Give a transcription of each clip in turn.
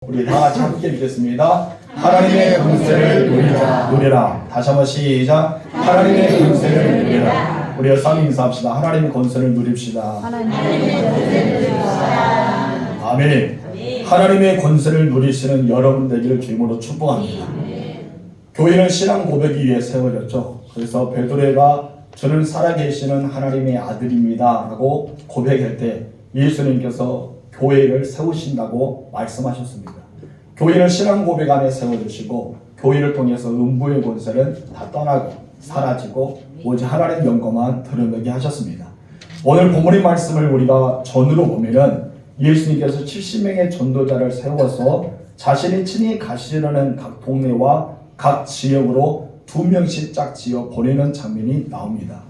우리 다 같이 함께 읽겠습니다. 하나님의 권세를 누리라. 다시 한번 시작. 하나님의 권세를 누리라. 우리가 쌍 인사합시다. 하나님의 권세를 누립시다. 아멘. 하나님의 권세를 누리시는 여러분 되기를 주님으로 축복합니다. 교회는 신앙 고백이 위해 세워졌죠. 그래서 베드로가 저는 살아계시는 하나님의 아들입니다 라고 고백할 때 예수님께서 교회를 세우신다고 말씀하셨습니다. 교회는 신앙 고백 안에 세워주시고 교회를 통해서 음부의 권세는 다 떠나고 사라지고 오직 하나님의 영광만 드러나게 하셨습니다. 오늘 본문의 말씀을 우리가 전으로 보면은 예수님께서 70명의 전도자를 세워서 자신이 친히 가시려는 각 동네와 각 지역으로 2명씩 짝 지어 보내는 장면이 나옵니다.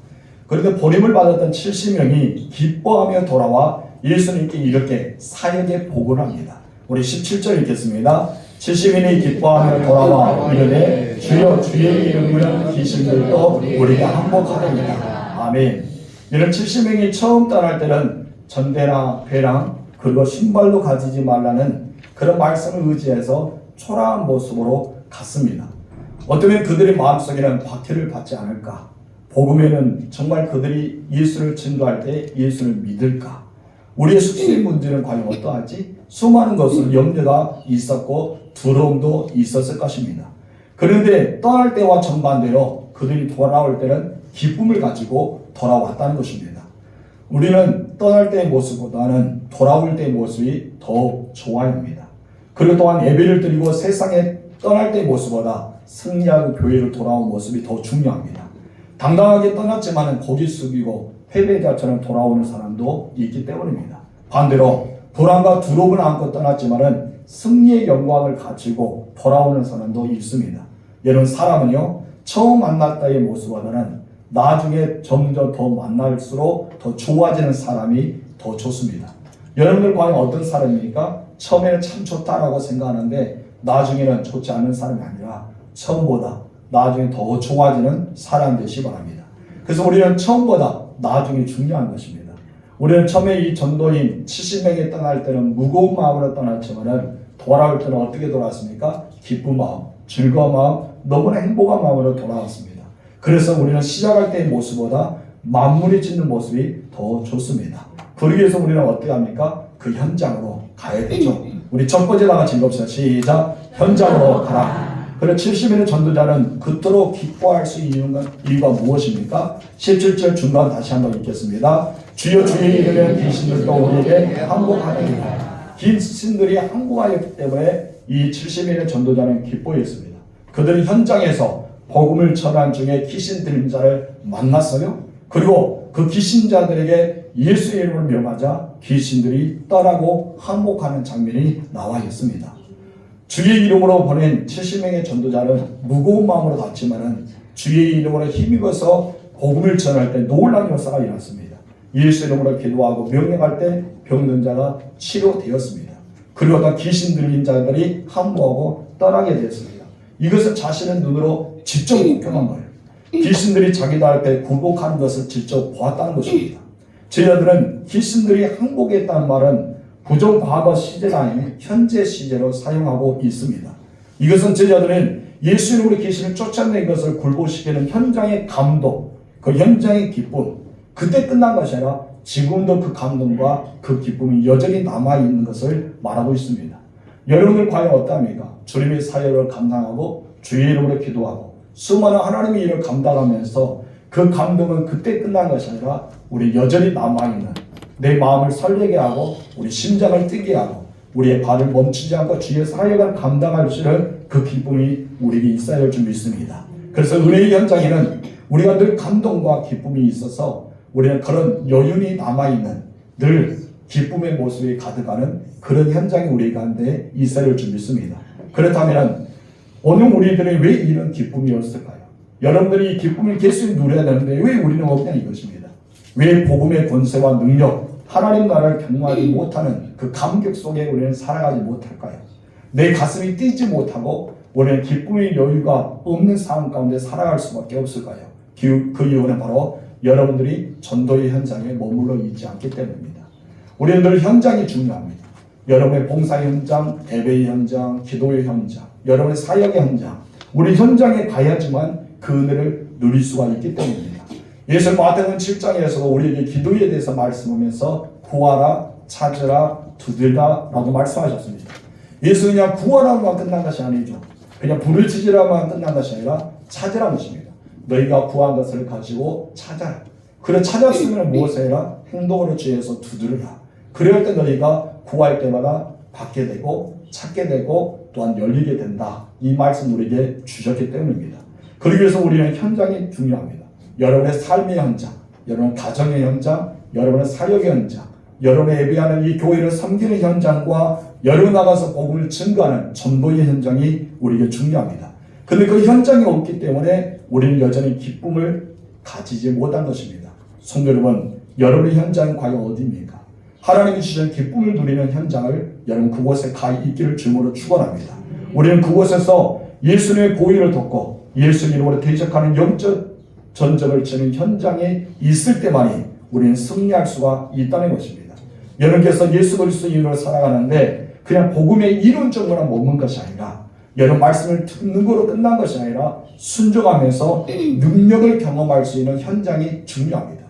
그런데 보냄을 받았던 70명이 기뻐하며 돌아와 예수님께 이렇게 사역의 보고를 합니다. 우리 17절 읽겠습니다. 70인이 기뻐하며 돌아와 이르되 주여 주의 이름으로 귀신들도 우리가 항복하리이다. 아멘. 이런 70명이 처음 떠날 때는 전대나 배랑 그리고 신발도 가지지 말라는 그런 말씀을 의지해서 초라한 모습으로 갔습니다. 어쩌면 그들의 마음속에는 박해를 받지 않을까? 복음에는 정말 그들이 예수를 증거할 때 예수를 믿을까? 우리의 숙소의 문제는 과연 어떠하지? 수많은 것을 염려가 있었고 두려움도 있었을 것입니다. 그런데 떠날 때와 정반대로 그들이 돌아올 때는 기쁨을 가지고 돌아왔다는 것입니다. 우리는 떠날 때의 모습보다는 돌아올 때의 모습이 더욱 좋아야 합니다. 그리고 또한 예배를 드리고 세상에 떠날 때의 모습보다 승리하고 교회로 돌아온 모습이 더 중요합니다. 당당하게 떠났지만 고개 숙이고 패배자처럼 돌아오는 사람도 있기 때문입니다. 반대로 불안과 두려움을 안고 떠났지만 승리의 영광을 가지고 돌아오는 사람도 있습니다. 여러분, 사람은요 처음 만날 때의 모습보다는 나중에 점점 더 만날수록 더 좋아지는 사람이 더 좋습니다. 여러분들 과연 어떤 사람입니까? 처음에는 참 좋다라고 생각하는데 나중에는 좋지 않은 사람이 아니라 처음보다 나중에 더 좋아지는 사람 되시기 바랍니다. 그래서 우리는 처음보다 나중이 중요한 것입니다. 우리는 처음에 이 전도인 70명이 떠날 때는 무거운 마음으로 떠났지만 돌아올 때는 어떻게 돌아왔습니까? 기쁜 마음, 즐거운 마음, 너무나 행복한 마음으로 돌아왔습니다. 그래서 우리는 시작할 때의 모습보다 마무리 짓는 모습이 더 좋습니다. 그러기 위해서 우리는 어떻게 합니까? 그 현장으로 가야 되죠. 우리 첫 번째 다 같이 읽읍시다. 시작. 현장으로 가라. 그리고 70인의 전도자는 그토록 기뻐할 수 있는 이유가 무엇입니까? 17절 중간 다시 한번 읽겠습니다. 주여 주의 이름에 귀신들도 우리에게 항복하리이다. 귀신들이 항복하였기 때문에 이 70인의 전도자는 기뻐했습니다. 그들은 현장에서 복음을 전한 중에 귀신 들린 자를 만났어요. 그리고 그 귀신자들에게 예수의 이름을 명하자 귀신들이 떠나고 항복하는 장면이 나와 있습니다. 주의 이름으로 보낸 70명의 전도자는 무거운 마음으로 갔지만은 주의 이름으로 힘입어서 복음을 전할 때 놀라운 역사가 일어났습니다. 예수 이름으로 기도하고 명령할 때 병든 자가 치료되었습니다. 그리고 어떤 귀신 들린 자들이 항복하고 떠나게 되었습니다. 이것을 자신의 눈으로 직접 목격한 거예요. 귀신들이 자기들 앞에 굴복하는 것을 직접 보았다는 것입니다. 제자들은 귀신들이 항복했다는 말은 부정 과거 시제가 아닌 현재 시제로 사용하고 있습니다. 이것은 제자들은 예수 이름으로 귀신을 쫓아낸 것을 굴복시키는 현장의 감동, 그 현장의 기쁨, 그때 끝난 것이 아니라 지금도 그 감동과 그 기쁨이 여전히 남아있는 것을 말하고 있습니다. 여러분들 과연 어떠합니까? 주님의 사역을 감당하고 주의 이름으로 기도하고 수많은 하나님의 일을 감당하면서 그 감동은 그때 끝난 것이 아니라 우리 여전히 남아있는 내 마음을 설레게 하고 우리 심장을 뛰게 하고 우리의 발을 멈추지 않고 주의 사역을 감당할 수 있는 그 기쁨이 우리에게 있어야 할 줄 믿습니다. 그래서 은혜의 현장에는 우리가 늘 감동과 기쁨이 있어서 우리는 그런 여윤이 남아있는 늘 기쁨의 모습이 가득하는 그런 현장이 우리 가운데 있어야 할 줄 믿습니다. 그렇다면 오늘 우리들이 왜 이런 기쁨이 없을까요? 여러분들이 이 기쁨을 계속 누려야 되는데 왜 우리는 없냐 이것입니다. 왜 복음의 권세와 능력, 하나님 나라를 경험하지 못하는 그 감격 속에 우리는 살아가지 못할까요? 내 가슴이 뛰지 못하고 우리는 기쁨의 여유가 없는 상황 가운데 살아갈 수밖에 없을까요? 그 이유는 바로 여러분들이 전도의 현장에 머물러 있지 않기 때문입니다. 우리는 늘 현장이 중요합니다. 여러분의 봉사 현장, 예배 현장, 기도의 현장, 여러분의 사역의 현장, 우리 현장에 가야지만 그 은혜를 누릴 수가 있기 때문입니다. 예수 마태복음 7장에서도 우리에게 기도에 대해서 말씀하면서 구하라, 찾으라, 두드리라 라고 말씀하셨습니다. 예수는 그냥 구하라만 끝난 것이 아니죠. 그냥 불을 지지라만 끝난 것이 아니라 찾으라는 것입니다. 너희가 구한 것을 가지고 찾아라. 그래 찾았으면 무엇을 해라? 행동으로 취해서 두드려라. 그럴 때 너희가 구할 때마다 받게 되고 찾게 되고 또한 열리게 된다. 이 말씀 우리에게 주셨기 때문입니다. 그러기 위해서 우리는 현장이 중요합니다. 여러분의 삶의 현장, 여러분의 가정의 현장, 여러분의 사역의 현장, 여러분의 예배하는 이 교회를 섬기는 현장과 여러분 나가서 복음을 증거하는 전도의 현장이 우리에게 중요합니다. 그런데 그 현장이 없기 때문에 우리는 여전히 기쁨을 가지지 못한 것입니다. 성도 여러분, 여러분의 현장은 과연 어디입니까? 하나님이 주신 기쁨을 누리는 현장을 여러분 그곳에 가 있기를 주님으로 축원합니다. 우리는 그곳에서 예수님의 보혈을 듣고 예수 이름으로 대적하는 영적 전쟁을 치는 현장에 있을 때만이 우리는 승리할 수가 있다는 것입니다. 여러분께서 예수 그리스도 이름으로 살아가는데 그냥 복음의 이론적으로만 머문 것이 아니라 여러분 말씀을 듣는 거로 끝난 것이 아니라 순종하면서 능력을 경험할 수 있는 현장이 중요합니다.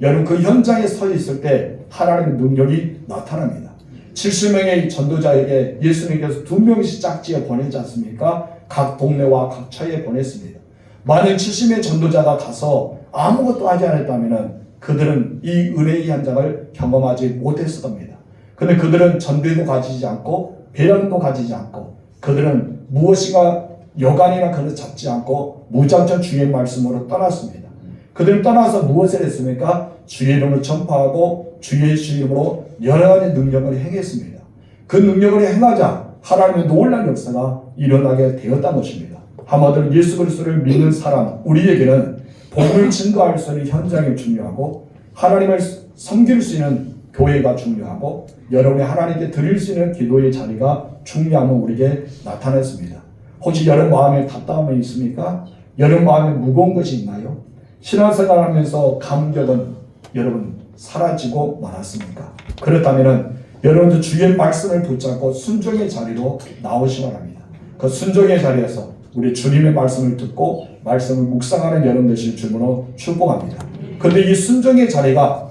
여러분 그 현장에 서 있을 때 하나님의 능력이 나타납니다. 70명의 전도자에게 예수님께서 2명씩 짝지어 보내지 않습니까? 각 동네와 각 처에 보냈습니다. 만약 70명의 전도자가 가서 아무것도 하지 않았다면 그들은 이 은혜의 현장을 경험하지 못했을 겁니다. 그런데 그들은 전대도 가지지 않고 배련도 가지지 않고 그들은 무엇이가 여간이나 그릇 잡지 않고 무작정 주의 말씀으로 떠났습니다. 그들은 떠나서 무엇을 했습니까? 주의 이름을 전파하고 주의 이름으로 여러 가지 능력을 행했습니다. 그 능력을 행하자 하나님의 놀라운 역사가 일어나게 되었다는 것입니다. 한마디로 예수 그리스도를 믿는 사람 우리에게는 복음을 증거할 수 있는 현장이 중요하고 하나님을 섬길 수 있는 교회가 중요하고 여러분이 하나님께 드릴 수 있는 기도의 자리가 중요함을 우리에게 나타냈습니다. 혹시 여러분 마음에 답답함이 있습니까? 여러분 마음에 무거운 것이 있나요? 신앙생활하면서 감격은 여러분 사라지고 말았습니까? 그렇다면 여러분도 주의 말씀을 붙잡고 순종의 자리로 나오시기 바랍니다. 그 순종의 자리에서 우리 주님의 말씀을 듣고 말씀을 묵상하는 여러분 되실 주님으로 축복합니다. 그런데 이 순종의 자리가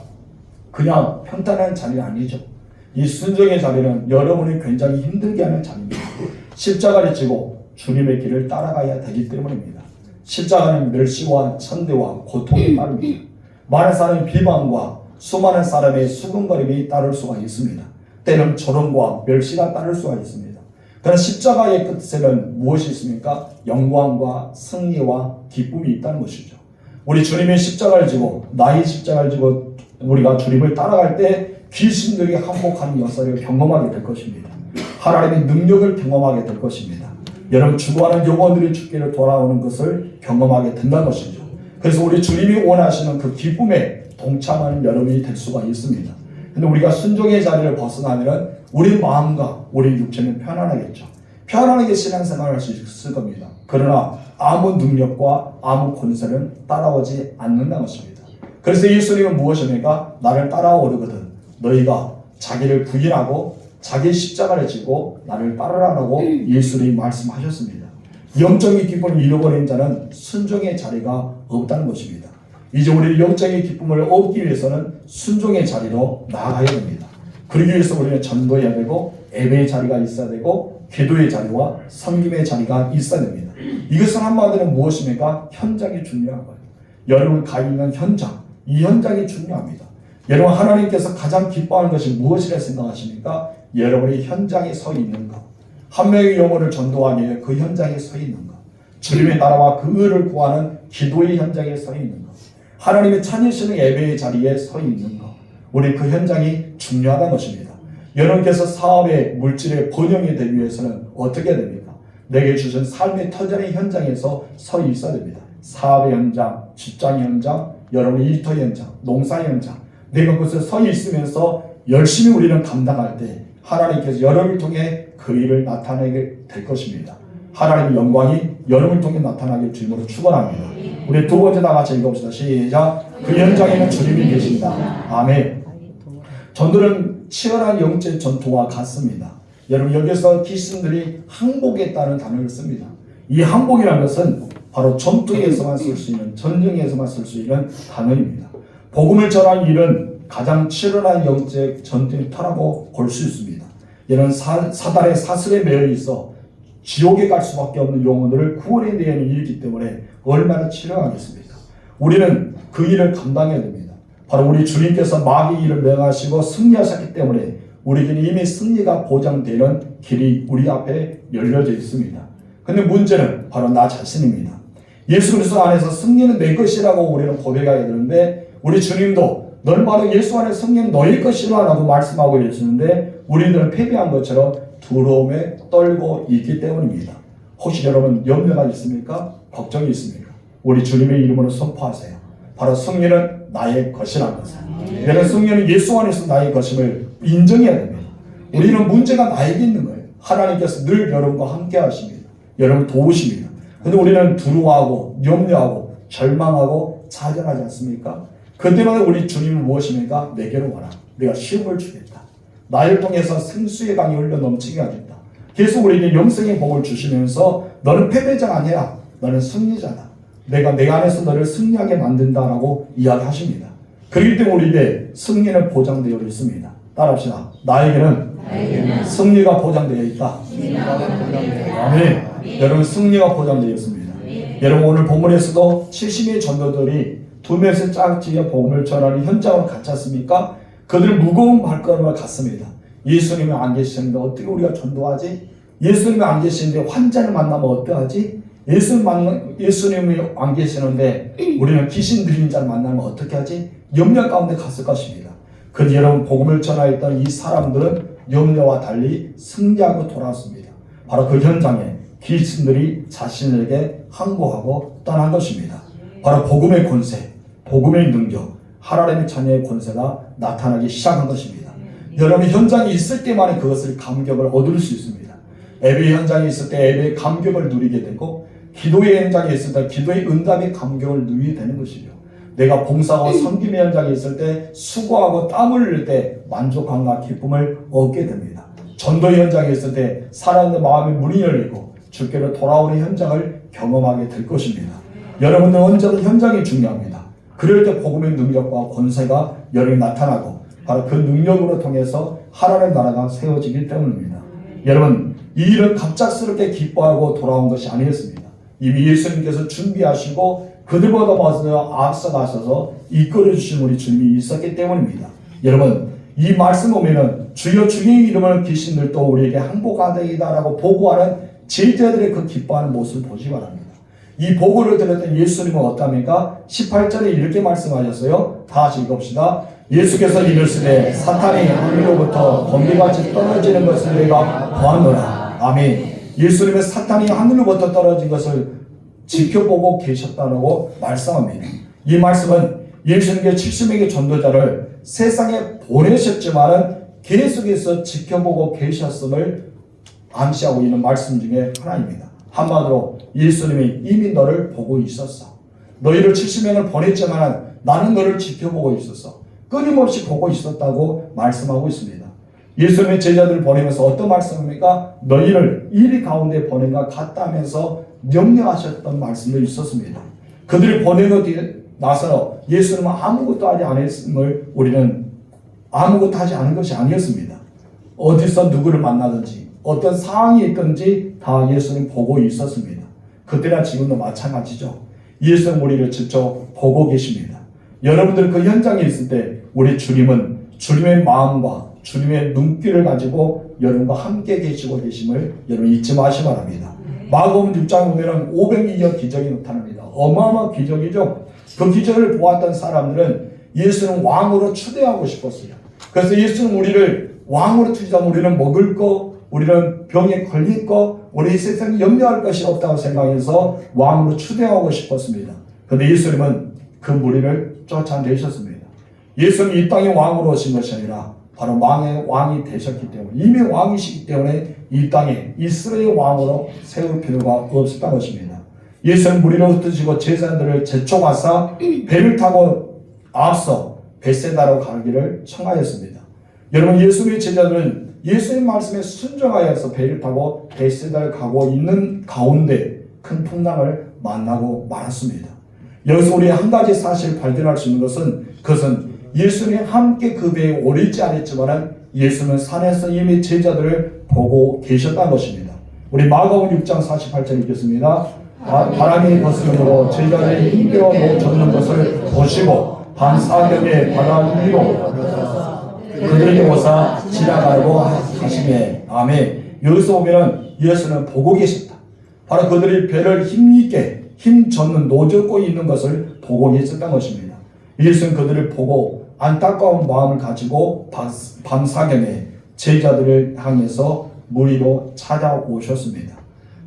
그냥 평탄한 자리는 아니죠. 이 순종의 자리는 여러분이 굉장히 힘들게 하는 자리입니다. 십자가를 지고 주님의 길을 따라가야 되기 때문입니다. 십자가는 멸시와 천대와 고통이 따릅니다. 많은 사람의 비방과 수많은 사람의 수근거림이 따를 수가 있습니다. 때는 조롱과 멸시가 따를 수가 있습니다. 그러나 십자가의 끝에는 무엇이 있습니까? 영광과 승리와 기쁨이 있다는 것이죠. 우리 주님의 십자가를 지고 나의 십자가를 지고 우리가 주님을 따라갈 때 귀신들이 항복하는 역사를 경험하게 될 것입니다. 하나님의 능력을 경험하게 될 것입니다. 여러분 죽어가는 영혼들이 죽기를 돌아오는 것을 경험하게 된다는 것이죠. 그래서 우리 주님이 원하시는 그 기쁨에 동참하는 여러분이 될 수가 있습니다. 근데 우리가 순종의 자리를 벗어나면 우리 마음과 우리 육체는 편안하겠죠. 편안하게 신앙생활을 할 수 있을 겁니다. 그러나 아무 능력과 아무 권세는 따라오지 않는다는 것입니다. 그래서 예수님은 무엇입니까? 나를 따라오르거든 너희가 자기를 부인하고 자기 십자가를 지고 나를 따르라고 예수님이 말씀하셨습니다. 영적인 기쁨을 잃어버린 자는 순종의 자리가 없다는 것입니다. 이제 우리 영적인 기쁨을 얻기 위해서는 순종의 자리로 나아가야 됩니다. 그러기 위해서 우리는 전도해야 되고 예배의 자리가 있어야 되고 기도의 자리와 섬김의 자리가 있어야 됩니다. 이것은 한마디로 무엇입니까? 현장이 중요한 거예요. 여러분 가 있는 현장, 이 현장이 중요합니다. 여러분 하나님께서 가장 기뻐하는 것이 무엇이라 생각하십니까? 여러분이 현장에 서 있는 것. 한 명의 영혼을 전도하기 위해 그 현장에 서 있는 것. 주님의 나라와 그 의를 구하는 기도의 현장에 서 있는 것. 하나님의 찾으시는 예배의 자리에 서 있는 것. 우리 그 현장이 중요하다는 것입니다. 여러분께서 사업의 물질의 번영이 되기 위해서는 어떻게 됩니까? 내게 주신 삶의 터전의 현장에서 서 있어야 됩니다. 사업의 현장, 직장 현장, 여러분의 일터 현장, 농사 현장. 내가 그곳에 서 있으면서 열심히 우리는 감당할 때 하나님께서 여러분을 통해 그 일을 나타내게 될 것입니다. 하나님의 영광이 여러분을 통해 나타나길 주님으로 축원합니다. 우리 두 번째 다 같이 읽어봅시다. 시작. 그 현장에는 주님이 계십니다. 아멘. 전도는 치열한 영적 전투와 같습니다. 여러분 여기서 귀신들이 항복했다는 단어를 씁니다. 이 항복이라는 것은 바로 전투에서만 쓸 수 있는, 전쟁에서만 쓸 수 있는 단어입니다. 복음을 전한 일은 가장 치열한 영적 전쟁터라고 볼 수 있습니다. 이런 사단의 사슬에 매여 있어 지옥에 갈 수밖에 없는 영혼들을 구원해 내는 일이기 때문에 얼마나 치열하겠습니까? 우리는 그 일을 감당해야 됩니다. 바로 우리 주님께서 마귀의 일을 명하시고 승리하셨기 때문에 우리에게는 이미 승리가 보장되는 길이 우리 앞에 열려져 있습니다. 근데 문제는 바로 나 자신입니다. 예수 그리스도 안에서 승리는 내 것이라고 우리는 고백해야 되는데, 우리 주님도 넌 바로 예수 안에 승리는 너의 것이라 라고 말씀하고 계시는데, 우리들은 패배한 것처럼 두려움에 떨고 있기 때문입니다. 혹시 여러분 염려가 있습니까? 걱정이 있습니까? 우리 주님의 이름으로 선포하세요. 바로 승리는 나의 것이라는 것을. 내가 승리는 예수 안에서 나의 것임을 인정해야 됩니다. 우리는 문제가 나에게 있는 거예요. 하나님께서 늘 여러분과 함께 하십니다. 여러분 도우십니다. 근데 우리는 두려워하고 염려하고 절망하고 좌절하지 않습니까? 그때마다 우리 주님은 무엇입니까? 내게로 와라. 내가 시험을 주겠다. 나를 통해서 생수의 강이 흘러 넘치게 하겠다. 계속 우리에게 영생의 복을 주시면서 너는 패배자가 아니라 너는 승리자다. 내가 내 안에서 너를 승리하게 만든다라고 이야기하십니다. 그렇기 때문에 우리에게 승리는 보장되어 있습니다. 따라합시다. 나에게는 승리가 보장되어 있다. 아멘. 여러분 승리가 보장되어 있습니다. 여러분 오늘 본문에서도 70명의 전도들이 두 명의 짝지에 복음을 전하는 현장으로 갔지 않습니까? 그들은 무거운 발걸음을 갔습니다. 예수님이 안 계시는데 어떻게 우리가 전도하지? 예수님이 안 계시는데 환자를 만나면 어떡하지? 예수님이 안 계시는데 우리는 귀신 들린 자를 만나면 어떻게 하지? 염려 가운데 갔을 것입니다. 그런데 여러분 복음을 전하였던 이 사람들은 염려와 달리 승리하고 돌아왔습니다. 바로 그 현장에 귀신들이 자신에게 항복하고 떠난 것입니다. 바로 복음의 권세, 복음의 능력, 하나님의 자녀의 권세가 나타나기 시작한 것입니다. 여러분 현장에 있을 때만이 그것을 감격을 얻을 수 있습니다. 예배 현장에 있을 때 예배의 감격을 누리게 되고, 기도의 현장에 있을 때 기도의 응답의 감격을 누리게 되는 것이죠. 내가 봉사하고 섬김의 현장에 있을 때 수고하고 땀을 흘릴 때 만족감과 기쁨을 얻게 됩니다. 전도의 현장에 있을 때 사람의 마음의 문이 열리고 주께로 돌아오는 현장을 경험하게 될 것입니다. 여러분들 언제든 현장이 중요합니다. 그럴 때 복음의 능력과 권세가 여러분이 나타나고 바로 그 능력으로 통해서 하나님의 나라가 세워지기 때문입니다. 여러분 이 일은 갑작스럽게 기뻐하고 돌아온 것이 아니었습니다. 이미 예수님께서 준비하시고 그들보다 먼저 앞서가셔서 이끌어주신 우리 주님이 있었기 때문입니다. 여러분 이 말씀 보면은 주여 주의 이름을 귀신들도 우리에게 항복하다라고 보고하는 제자들의 그 기뻐하는 모습을 보시 바랍니다. 이 보고를 들었던 예수님은 어떠합니까? 18절에 이렇게 말씀하셨어요. 다 같이 읽읍시다. 예수께서 이르시되 사탄이 하늘로부터 번개같이 떨어지는 것을 내가 보았노라. 아멘. 예수님은 사탄이 하늘로부터 떨어진 것을 지켜보고 계셨다고 말씀합니다. 이 말씀은 예수님께 70명의 전도자를 세상에 보내셨지만은 계속해서 지켜보고 계셨음을 암시하고 있는 말씀 중에 하나입니다. 한마디로 예수님이 이미 너를 보고 있었어. 너희를 70명을 보냈지만 나는 너를 지켜보고 있었어. 끊임없이 보고 있었다고 말씀하고 있습니다. 예수님의 제자들을 보내면서 어떤 말씀입니까? 너희를 이리 가운데 보낸 것 같다면서 명령하셨던 말씀도 있었습니다. 그들이 보내고 나서 예수님은 아무것도 하지 않았음을 우리는 아무것도 하지 않은 것이 아니었습니다. 어디서 누구를 만나든지 어떤 상황이 있든지 다 예수님 보고 있었습니다. 그때나 지금도 마찬가지죠. 예수님 우리를 직접 보고 계십니다. 여러분들 그 현장에 있을 때 우리 주님은 주님의 마음과 주님의 눈길을 가지고 여러분과 함께 계시고 계심을 여러분 잊지 마시기 바랍니다. 마가복음 6장 보면 500여 기적이 나타납니다. 어마어마한 기적이죠. 그 기적을 보았던 사람들은 예수는 왕으로 추대하고 싶었어요. 그래서 예수는 우리를 왕으로 추대하면 우리는 먹을 거, 우리는 병에 걸릴 거, 우리 세상에 염려할 것이 없다고 생각해서 왕으로 추대하고 싶었습니다. 그런데 예수님은 그 무리를 쫓아내셨습니다. 예수님이 이 땅에 왕으로 오신 것이 아니라 바로 왕이 되셨기 때문에, 이미 왕이시기 때문에 이 땅에 이스라엘 왕으로 세울 필요가 없었던 것입니다. 예수는 무리를 흩으시고 제자들을 제촉하사 배를 타고 앞서 벳세다로 가기를 청하였습니다. 여러분, 예수님의 제자들은 예수의 말씀에 순종하여서 배를 타고 베세다를 가고 있는 가운데 큰 풍랑을 만나고 말았습니다. 여기서 우리 한 가지 사실을 발견할 수 있는 것은 그것은 예수님이 함께 그 배에 오르지 않았지만 예수는 산에서 이미 제자들을 보고 계셨다는 것입니다. 우리 마가복음 6장 48절 읽겠습니다. 바람이 거스름으로 제자들이 힘겨 놓쳐는 것을 보시고 밤사경에 바다 위로 그들에게 오사 지나가려고 하시매. 아멘. 여기서 보면 예수는 보고 계셨다. 바로 그들이 배를 힘있게 힘젓는 노젓고 있는 것을 보고 계셨다는 것입니다. 예수는 그들을 보고 안타까운 마음을 가지고 밤사경에 제자들을 향해서 물 위로 찾아오셨습니다.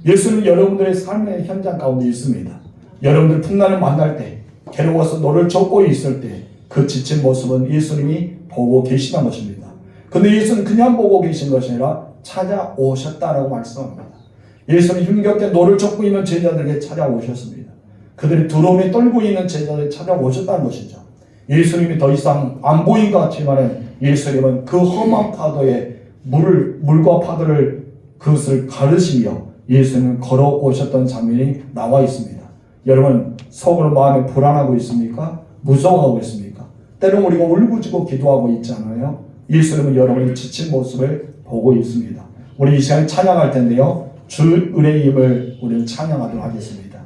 예수는 여러분들의 삶의 현장 가운데 있습니다. 여러분들 풍랑을 만날 때, 괴로워서 너를 젓고 있을 때 그 지친 모습은 예수님이 보고 계시다는 것입니다. 근데 예수는 그냥 보고 계신 것이 아니라 찾아오셨다라고 말씀합니다. 예수는 힘겹게 노를 젓고 있는 제자들에게 찾아오셨습니다. 그들이 두려움에 떨고 있는 제자들에게 찾아오셨다는 것이죠. 예수님이 더 이상 안 보인 것 같지만 예수님은 그 험한 파도에 물과 파도를 그것을 가르시며 예수는 걸어오셨던 장면이 나와 있습니다. 여러분, 속으로 마음에 불안하고 있습니까? 무서워하고 있습니까? 때로는 우리가 울부짖고 기도하고 있지 않아요? 예수님은 여러분의 지친 모습을 보고 있습니다. 우리 이 시간에 찬양할 텐데요, 주 은혜의 힘을 우리는 찬양하도록 하겠습니다.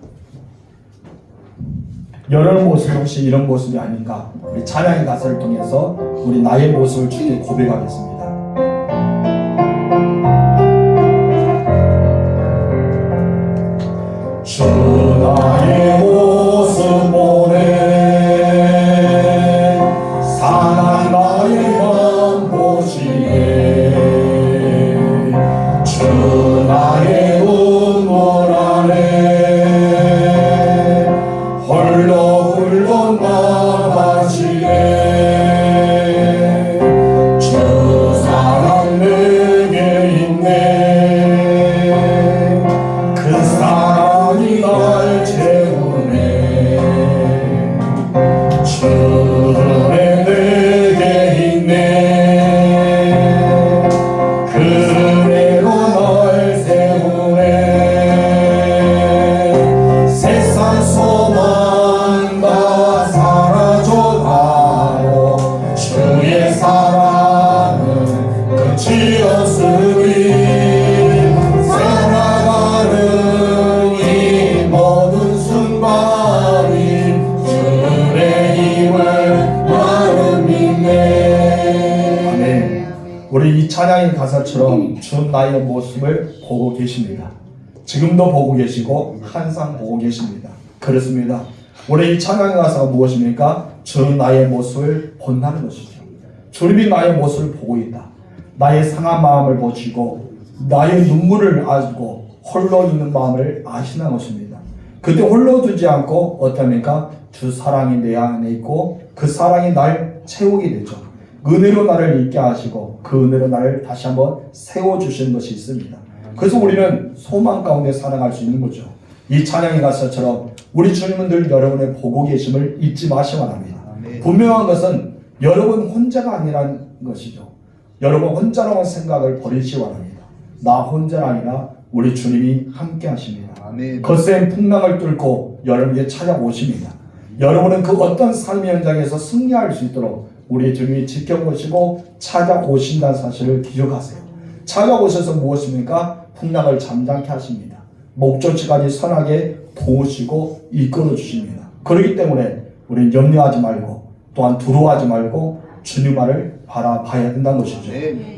여러분 모습이 혹시 이런 모습이 아닌가? 우리 찬양의 가사를 통해서 우리 나의 모습을 주께 고백하겠습니다. 주 나의 모습 보내 상한 나의 맘 보시네 주 나의 눈물 안에 홀로 나가시네 주 사랑 내게 있네 그 사랑이 날 채우네 주의 내게 있네 그 은혜로 널 세우네 세상 소망 다 사라져가고 주의 사랑은 끝이 없으리 살아가는 이 모든 순간이 주의 힘을 나는 믿네. 아멘. 우리 이 찬양의 가사처럼 주 나의 모습을 보고 계십니다. 지금도 보고 계시고 항상 보고 계십니다. 그렇습니다. 우리 이 찬양의 가사가 무엇입니까? 주 나의 모습을 본다는 것이죠. 주님이 나의 모습을 보고 있다. 나의 상한 마음을 보시고 나의 눈물을 알고 홀로 있는 마음을 아시는 것입니다. 그때 홀로 두지 않고 어떻습니까? 주 사랑이 내 안에 있고 그 사랑이 날 채우게 되죠. 은혜로 나를 있게 하시고 그 은혜로 나를 다시 한번 세워주시는 것이 있습니다. 그래서 우리는 소망 가운데 살아갈 수 있는 거죠. 이 찬양의 가사처럼 우리 주님은 늘 여러분의 보고 계심을 잊지 마시기 바랍니다. 분명한 것은 여러분 혼자가 아니라는 것이죠. 여러분 혼자라는 생각을 버리시기 바랍니다. 나 혼자 아니라 우리 주님이 함께 하십니다. 거센 풍랑을 뚫고 여러분에게 찾아오십니다. 여러분은 그 어떤 삶의 현장에서 승리할 수 있도록 우리 주님이 지켜보시고 찾아오신다는 사실을 기억하세요. 찾아오셔서 무엇입니까? 풍랑을 잠잠케 하십니다. 목적지까지 선하게 도우시고 이끌어 주십니다. 그렇기 때문에 우리는 염려하지 말고 또한 두려워하지 말고 주님 말을 바라봐야 된다는 것이죠.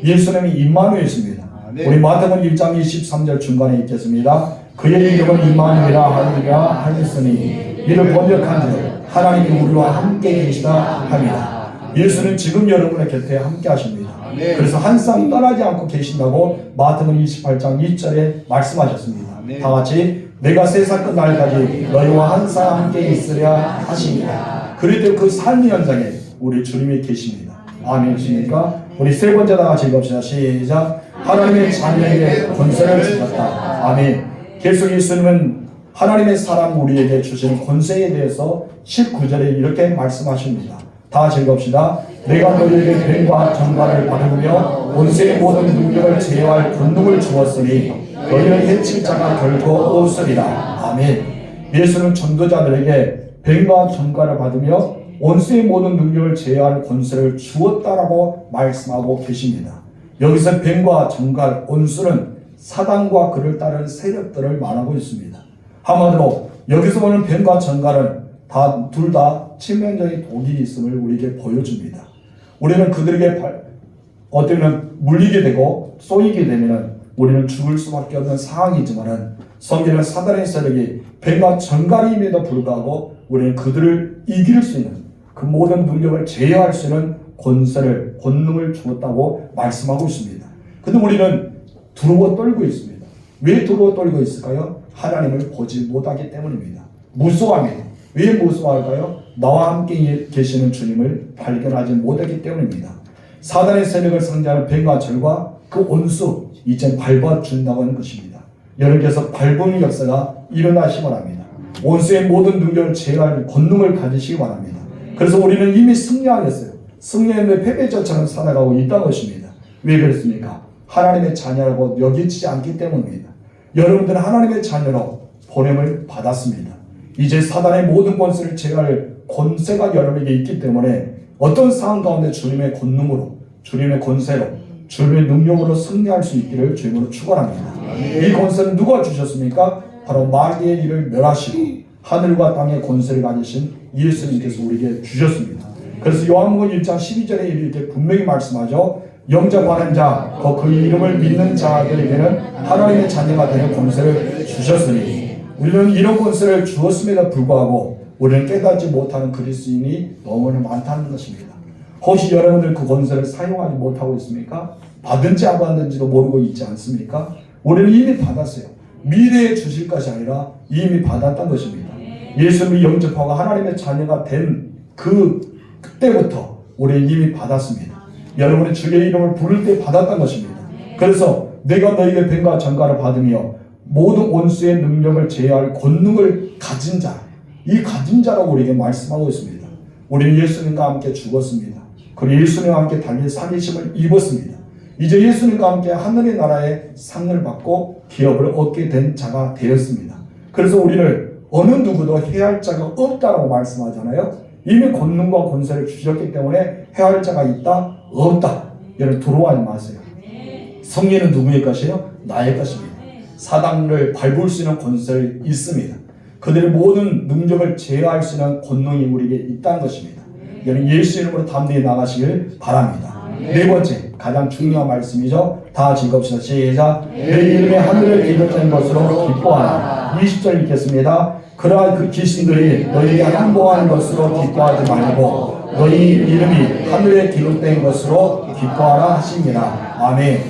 예수님이 임마누엘이십니다. 우리 마태복음 1장 23절 중간에 읽겠습니다. 그의 이름은 임마누엘이라 하느니라 하였으니 이를 번역한즉 하나님이 우리와 함께 계시다 합니다. 예수는 지금 여러분의 곁에 함께 하십니다. 그래서 항상 떠나지 않고 계신다고 마태복음 28장 2절에 말씀하셨습니다. 다 같이 내가 세상 끝날까지 너희와 항상 함께 있으랴 하십니다. 그럴 때 그 삶의 현장에 우리 주님이 계십니다. 아멘이십니까? 우리 세 번째 다 같이 읽읍시다. 시작. 하나님의 자녀에게 권세를 주셨다. 아멘. 계속 예수님은 하나님의 사람 우리에게 주시는 권세에 대해서 19절에 이렇게 말씀하십니다. 다 같이 읽읍시다. 내가 너희에게 뱀과 정갈을 받으며 원수의 모든 능력을 제어할 권능을 주었으니 너희를 해칠 자가 결코 없으리라. 아멘. 예수는 전도자들에게 뱀과 정갈을 받으며 원수의 모든 능력을 제어할 권세를 주었다라고 말씀하고 계십니다. 여기서 뱀과 정갈, 원수는 사단과 그를 따른 세력들을 말하고 있습니다. 한마디로 여기서 보는 뱀과 정갈은 둘 다 치명적인 독이 있음을 우리에게 보여줍니다. 우리는 그들에게 어쩌면 물리게 되고 쏘이게 되면 우리는 죽을 수밖에 없는 상황이지만 성경은 사단의 세력이 뱀과 정갈임에도 불구하고 우리는 그들을 이길 수 있는 그 모든 능력을 제어할 수 있는 권능을 주었다고 말씀하고 있습니다. 근데 우리는 두려워 떨고 있습니다. 왜 두려워 떨고 있을까요? 하나님을 보지 못하기 때문입니다. 무서워합니다. 왜 무서워할까요? 나와 함께 계시는 주님을 발견하지 못하기 때문입니다. 사단의 세력을 상대하는 뱀과 절과 그 원수 이제 밟아준다고 하는 것입니다. 여러분께서 밟음의 역사가 일어나시기 바랍니다. 원수의 모든 능력을 제어할 권능을 가지시기 바랍니다. 그래서 우리는 이미 승리하였어요. 승리했는데 패배자처럼 살아가고 있다는 것입니다. 왜 그렇습니까? 하나님의 자녀라고 여기지 않기 때문입니다. 여러분들은 하나님의 자녀로 보냄을 받았습니다. 이제 사단의 모든 권세를 제어할 권세가 여러분에게 있기 때문에 어떤 상황 가운데 주님의 권능으로, 주님의 권세로, 주님의 능력으로 승리할 수 있기를 주님으로 축원합니다. 이 권세는 누가 주셨습니까? 바로 마귀의 일을 멸하시고 하늘과 땅의 권세를 가지신 예수님께서 우리에게 주셨습니다. 그래서 요한복음 1장 12절에 이렇게 분명히 말씀하죠. 영접하는 자, 그 이름을 믿는 자들에게는 하나님의 자녀가 되는 권세를 주셨으니 우리는 이런 권세를 주었음에도 불구하고 우리는 깨닫지 못하는 그리스도인이 너무나 많다는 것입니다. 혹시 여러분들 그 권세를 사용하지 못하고 있습니까? 받은지 안 받은지도 모르고 있지 않습니까? 우리는 이미 받았어요. 미래에 주실 것이 아니라 이미 받았다는 것입니다. 예수님이 영접하고 하나님의 자녀가 된 그때부터 우리는 이미 받았습니다. 여러분이 주의 이름을 부를 때 받았다는 것입니다. 그래서 내가 너희에게 뱀과 정갈을 받으며 모든 원수의 능력을 제어할 권능을 가진 자, 이 가진 자라고 우리에게 말씀하고 있습니다. 우리는 예수님과 함께 죽었습니다. 그리고 예수님과 함께 달린 살리심을 입었습니다. 이제 예수님과 함께 하늘의 나라의 상을 받고 기업을 얻게 된 자가 되었습니다. 그래서 우리를 어느 누구도 해할 자가 없다라고 말씀하잖아요. 이미 권능과 권세를 주셨기 때문에 해할 자가 있다? 없다. 여러분 두려워하지 마세요. 승리는 누구의 것이에요? 나의 것입니다. 사단을 밟을 수 있는 권세가 있습니다. 그들의 모든 능력을 제어할 수 있는 권능이 우리에게 있다는 것입니다. 여러분 예수 이름으로 담대히 나가시길 바랍니다. 네 번째 가장 중요한 말씀이죠. 다 같이 읽읍시다. 시작. 내 이름에 하늘에 기록된 것으로 기뻐하라. 20절 읽겠습니다. 그러한 그 귀신들이 너희에게 항복하는 것으로 기뻐하지 말고 너희 이름이 하늘에 기록된 것으로 기뻐하라 하시니라. 아멘.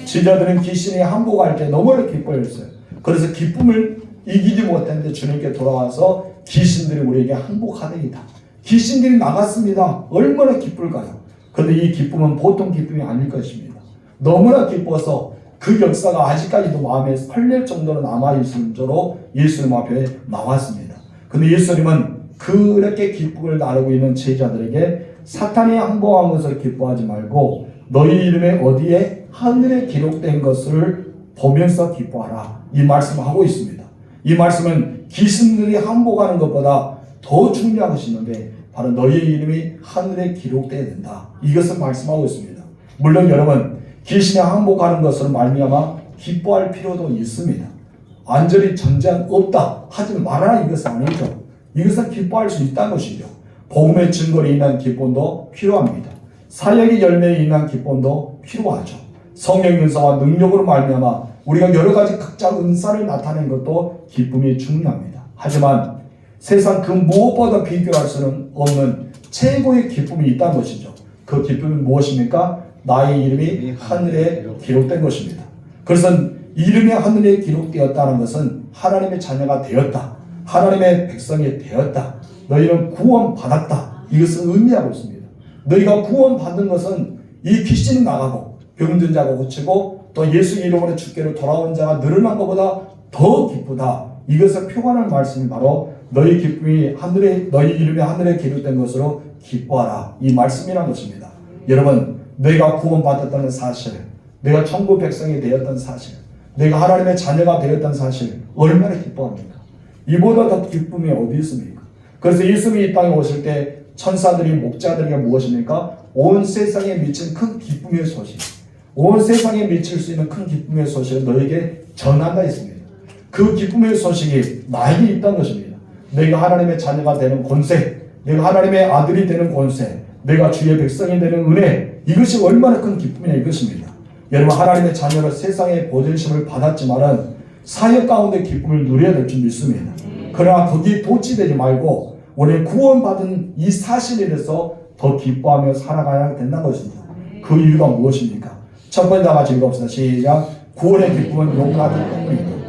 지자들은 귀신이 항복할 때 너무나 기뻐했어요. 그래서 기쁨을 이기지 못했는데 주님께 돌아와서 귀신들이 우리에게 항복하되이다. 귀신들이 나갔습니다. 얼마나 기쁠까요? 그런데 이 기쁨은 보통 기쁨이 아닐 것입니다. 너무나 기뻐서 그 역사가 아직까지도 마음에 설렐 정도로 남아있을 정도로 예수님 앞에 나왔습니다. 근데 예수님은 그렇게 기쁨을 나누고 있는 제자들에게 사탄이 항복한 것을 기뻐하지 말고 너희 이름에 어디에 하늘에 기록된 것을 보면서 기뻐하라. 이 말씀을 하고 있습니다. 이 말씀은 귀신들이 항복하는 것보다 더 중요한 것이 있는데 바로 너희의 이름이 하늘에 기록되어야 된다. 이것을 말씀하고 있습니다. 물론 여러분 귀신이 항복하는 것으로 말미암아 기뻐할 필요도 있습니다. 완전히 전쟁 없다 하지 말아라 이것은 아니죠. 이것은 기뻐할 수 있다는 것이죠. 복음의 증거로 인한 기쁨도 필요합니다. 사역의 열매에 인한 기쁨도 필요하죠. 성령 은사와 능력으로 말미암아 우리가 여러 가지 각자 은사를 나타내는 것도 기쁨이 중요합니다. 하지만 세상 그 무엇보다 비교할 수는 없는 최고의 기쁨이 있다는 것이죠. 그 기쁨은 무엇입니까? 나의 이름이 하늘에 기록된 것입니다. 그래서 이름이 하늘에 기록되었다는 것은 하나님의 자녀가 되었다. 하나님의 백성이 되었다. 너희는 구원받았다. 이것을 의미하고 있습니다. 너희가 구원받은 것은 이 귀신이 나가고 병든 자가 고치고 또 예수 이름으로 주께로 돌아온 자가 늘어난 것보다 더 기쁘다. 이것을 표현할 말씀이 바로 너희 기쁨이 하늘에 너희 이름이 하늘에 기록된 것으로 기뻐하라. 이 말씀이란 것입니다. 여러분, 내가 구원받았다는 사실, 내가 천국 백성이 되었던 사실, 내가 하나님의 자녀가 되었던 사실 얼마나 기뻐합니까? 이보다 더 기쁨이 어디 있습니까? 그래서 예수님이 이 땅에 오실 때 천사들이 목자들에게 무엇입니까? 온 세상에 미친 큰 기쁨의 소식, 온 세상에 미칠 수 있는 큰 기쁨의 소식을 너에게 전한다 했습니다. 그 기쁨의 소식이 나에게 있다는 것입니다. 내가 하나님의 자녀가 되는 권세, 내가 하나님의 아들이 되는 권세, 내가 주의 백성이 되는 은혜, 이것이 얼마나 큰 기쁨이냐 이것입니다. 여러분, 하나님의 자녀로 세상의 보존심을 받았지만은 사역 가운데 기쁨을 누려야 될 줄 믿습니다. 그러나 거기에 도취되지 말고 우리 구원받은 이 사실에 대해서 더 기뻐하며 살아가야 된다는 것입니다. 그 이유가 무엇입니까? 첫 번째 다 같이 읽읍시다. 시작. 구원의 기쁨은永하기 때문입니다.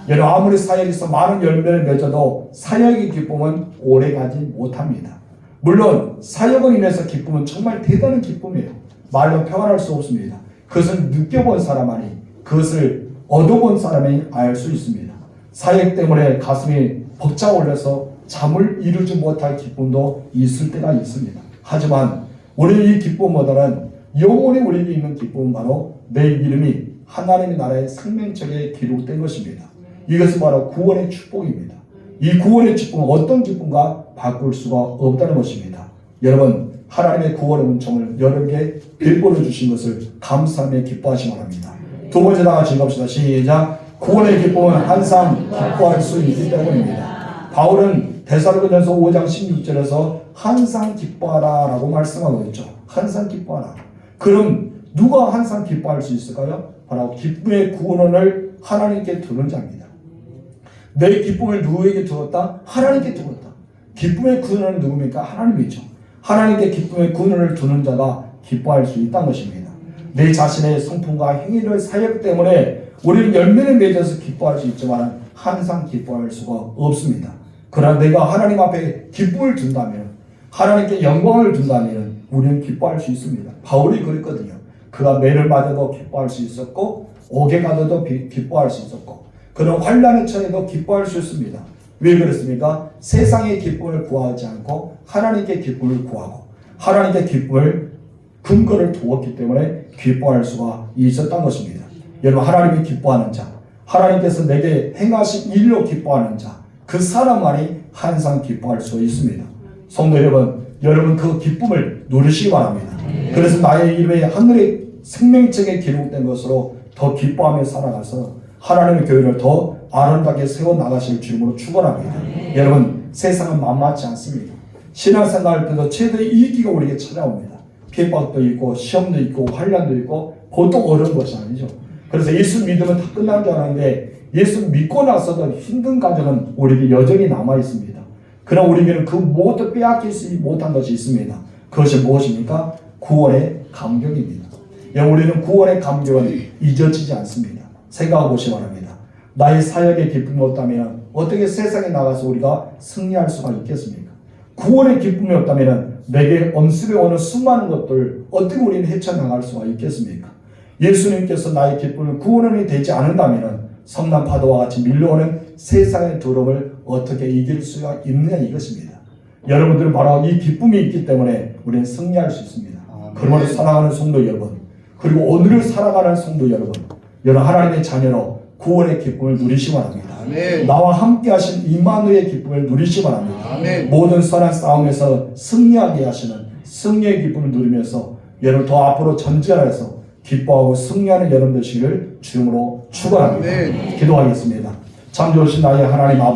여러분, 아무리 사역에서 많은 열매를 맺어도 사역의 기쁨은 오래가지 못합니다. 물론 사역을 인해서 기쁨은 정말 대단한 기쁨이에요. 말로 표현할 수 없습니다. 그것을 느껴본 사람만이, 그것을 얻어본 사람이 알 수 있습니다. 사역 때문에 가슴이 벅차올려서 잠을 이루지 못할 기쁨도 있을 때가 있습니다. 하지만 우리의 이 기쁨보다는 영원히 우리에게 있는 기쁨은 바로 내 이름이 하나님의 나라의 생명책에 기록된 것입니다. 이것은 바로 구원의 축복입니다. 이 구원의 축복은 어떤 기쁨과 바꿀 수가 없다는 것입니다. 여러분, 하나님의 구원의 은총을 여러분에게 빌보여 주신 것을 감사하며 기뻐하시기 바랍니다. 두 번째 다 같이 읽읍시다. 시작. 구원의 기쁨은 항상 기뻐할 수 있기 때문입니다. 바울은 데살로니가전서 5장 16절에서 항상 기뻐하라 라고 말씀하고 있죠. 항상 기뻐하라. 그럼 누가 항상 기뻐할 수 있을까요? 바로 기쁨의 구원을 하나님께 두는 자입니다. 내 기쁨을 누구에게 두었다? 하나님께 두었다. 기쁨의 구원은 누굽니까? 하나님이죠. 하나님께 기쁨의 구원을 두는 자가 기뻐할 수 있다는 것입니다. 내 자신의 성품과 행위를 사역 때문에 우리는 열매를 맺어서 기뻐할 수 있지만 항상 기뻐할 수가 없습니다. 그러나 내가 하나님 앞에 기쁨을 둔다면, 하나님께 영광을 둔다면 우리는 기뻐할 수 있습니다. 바울이 그랬거든요. 그가 매를 맞아도 기뻐할 수 있었고, 옥에 가도 기뻐할 수 있었고, 그런 환난의 처에도 기뻐할 수 있습니다. 왜 그렇습니까? 세상의 기쁨을 구하지 않고 하나님께 기쁨을 구하고 하나님께 기쁨을 근거를 두었기 때문에 기뻐할 수가 있었던 것입니다. 여러분, 하나님이 기뻐하는 자, 하나님께서 내게 행하신 일로 기뻐하는 자, 그 사람만이 항상 기뻐할 수 있습니다. 성도 여러분, 여러분 그 기쁨을 누리시기 바랍니다. 그래서 나의 이름이 하늘의 생명책에 기록된 것으로 더 기뻐하며 살아가서 하나님의 교회를 더 아름답게 세워나가실 주님으로 축원합니다. 여러분, 세상은 만만치 않습니다. 신앙생활 때도 최대의 위기가 우리에게 찾아옵니다. 핍박도 있고 시험도 있고 환난도 있고 보통 어려운 것이 아니죠. 그래서 예수 믿으면 다 끝난 줄 알았는데 예수 믿고 나서도 힘든 과정은 우리에게 여전히 남아있습니다. 그러나 우리에게는 그 무엇도 빼앗기지 못한 것이 있습니다. 그것이 무엇입니까? 구원의 감격입니다. 우리는 구원의 감격은 잊어지지 않습니다. 생각해 보시기 바랍니다. 나의 사역의 기쁨이 없다면 어떻게 세상에 나가서 우리가 승리할 수가 있겠습니까? 구원의 기쁨이 없다면 내게 엄습해 오는 수많은 것들 어떻게 우리는 헤쳐나갈 수가 있겠습니까? 예수님께서 나의 기쁨을 구원이 되지 않는다면 성난 파도와 같이 밀려오는 세상의 두려움을 어떻게 이길 수가 있느냐 이것입니다. 여러분들은 바로 이 기쁨이 있기 때문에 우리는 승리할 수 있습니다. 그러므로 사랑하는 성도 여러분, 그리고 오늘을 살아가는 성도 여러분, 여러분 하나님의 자녀로 구원의 기쁨을 누리시기 바랍니다. 아멘. 나와 함께 하신 임마누엘의 기쁨을 누리시기 바랍니다. 아멘. 모든 선한 싸움에서 승리하게 하시는 승리의 기쁨을 누리면서 여러분 더 앞으로 전진해서 기뻐하고 승리하는 여러분 되시기를 주님으로 축원합니다. 기도하겠습니다. 참 좋으신 나의 하나님 아버지,